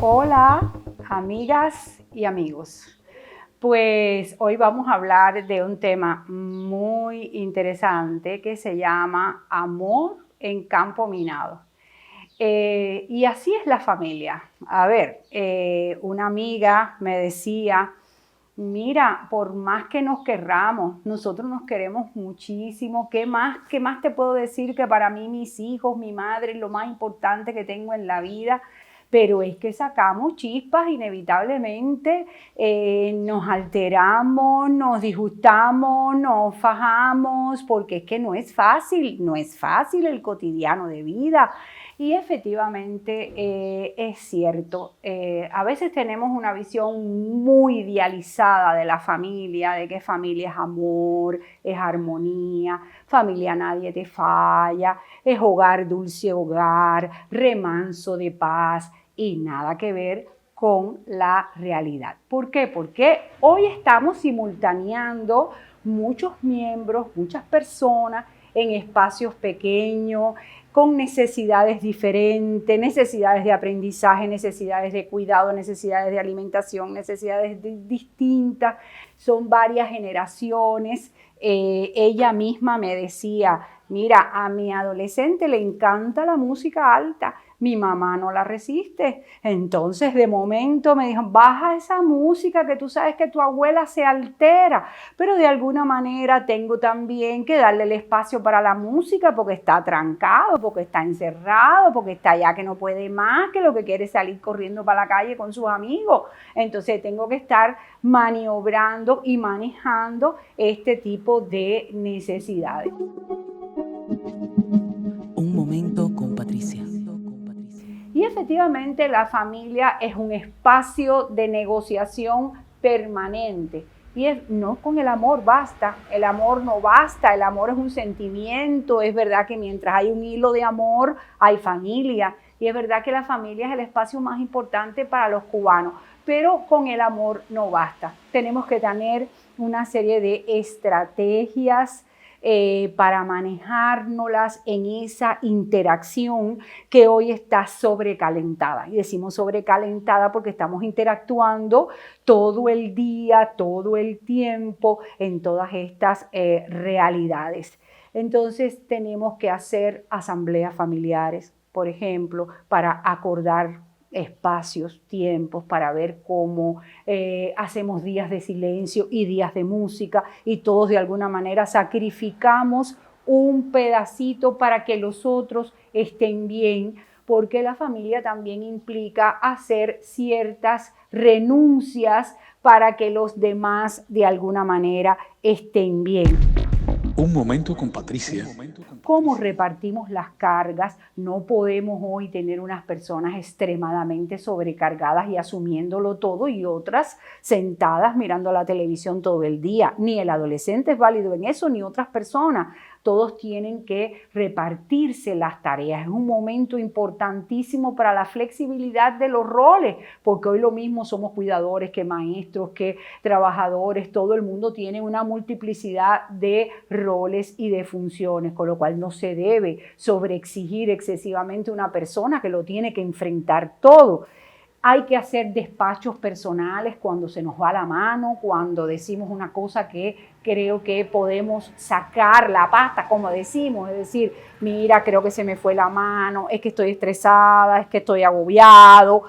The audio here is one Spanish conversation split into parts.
Hola, amigas y amigos. Pues hoy vamos a hablar de un tema muy interesante que se llama amor en campo minado. Y así es la familia. A ver, una amiga me decía, mira, por más que nos querramos, nosotros nos queremos muchísimo. ¿Qué más te puedo decir que para mí mis hijos, mi madre, es lo más importante que tengo en la vida? Pero es que sacamos chispas inevitablemente, nos alteramos, nos disgustamos, nos fajamos, porque es que no es fácil el cotidiano de vida. Y efectivamente es cierto, a veces tenemos una visión muy idealizada de la familia, de que familia es amor, es armonía, familia nadie te falla, es hogar, dulce hogar, remanso de paz y nada que ver con la realidad. ¿Por qué? Porque hoy estamos simultaneando muchos miembros, muchas personas en espacios pequeños, con necesidades diferentes, necesidades de aprendizaje, necesidades de cuidado, necesidades de alimentación, necesidades distintas. Son varias generaciones. Ella misma me decía, mira, a mi adolescente le encanta la música alta, mi mamá no la resiste. Entonces, de momento me dijo, baja esa música que tú sabes que tu abuela se altera. Pero de alguna manera tengo también que darle el espacio para la música porque está trancado, porque está encerrado, porque está ya que no puede más, que lo que quiere es salir corriendo para la calle con sus amigos. Entonces, tengo que estar maniobrando y manejando este tipo de necesidades. Un momento con Patricia. Y efectivamente la familia es un espacio de negociación permanente. Y no con el amor basta, el amor no basta, el amor es un sentimiento, es verdad que mientras hay un hilo de amor hay familia. Y es verdad que la familia es el espacio más importante para los cubanos, pero con el amor no basta. Tenemos que tener una serie de estrategias para manejárnoslas en esa interacción que hoy está sobrecalentada. Y decimos sobrecalentada porque estamos interactuando todo el día, todo el tiempo en todas estas realidades. Entonces tenemos que hacer asambleas familiares, por ejemplo, para acordar espacios, tiempos, para ver cómo hacemos días de silencio y días de música y todos de alguna manera sacrificamos un pedacito para que los otros estén bien, porque la familia también implica hacer ciertas renuncias para que los demás de alguna manera estén bien. Un momento con Patricia. ¿Cómo repartimos las cargas? No podemos hoy tener unas personas extremadamente sobrecargadas y asumiéndolo todo y otras sentadas mirando la televisión todo el día. Ni el adolescente es válido en eso, ni otras personas. Todos tienen que repartirse las tareas. Es un momento importantísimo para la flexibilidad de los roles, porque hoy lo mismo somos cuidadores que maestros, que trabajadores. Todo el mundo tiene una multiplicidad de roles y de funciones, con lo cual no se debe sobreexigir excesivamente a una persona que lo tiene que enfrentar todo. Hay que hacer despachos personales cuando se nos va la mano, cuando decimos una cosa que creo que podemos sacar la pasta, como decimos, es decir, mira, creo que se me fue la mano, es que estoy estresada, es que estoy agobiado,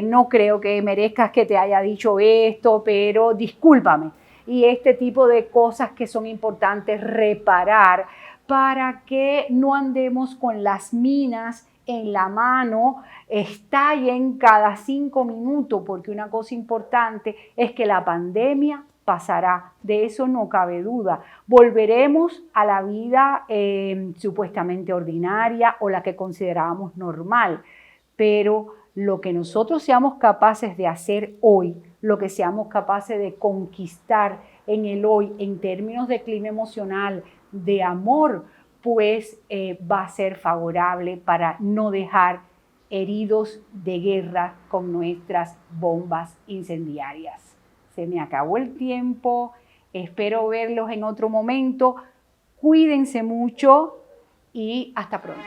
no creo que merezcas que te haya dicho esto, pero discúlpame. Y este tipo de cosas que son importantes reparar para que no andemos con las minas en la mano, estallen cada 5 minutos, porque una cosa importante es que la pandemia pasará, de eso no cabe duda. Volveremos a la vida supuestamente ordinaria o la que considerábamos normal, pero lo que nosotros seamos capaces de hacer hoy, lo que seamos capaces de conquistar en el hoy, en términos de clima emocional, de amor, pues va a ser favorable para no dejar heridos de guerra con nuestras bombas incendiarias. Se me acabó el tiempo, espero verlos en otro momento. Cuídense mucho y hasta pronto.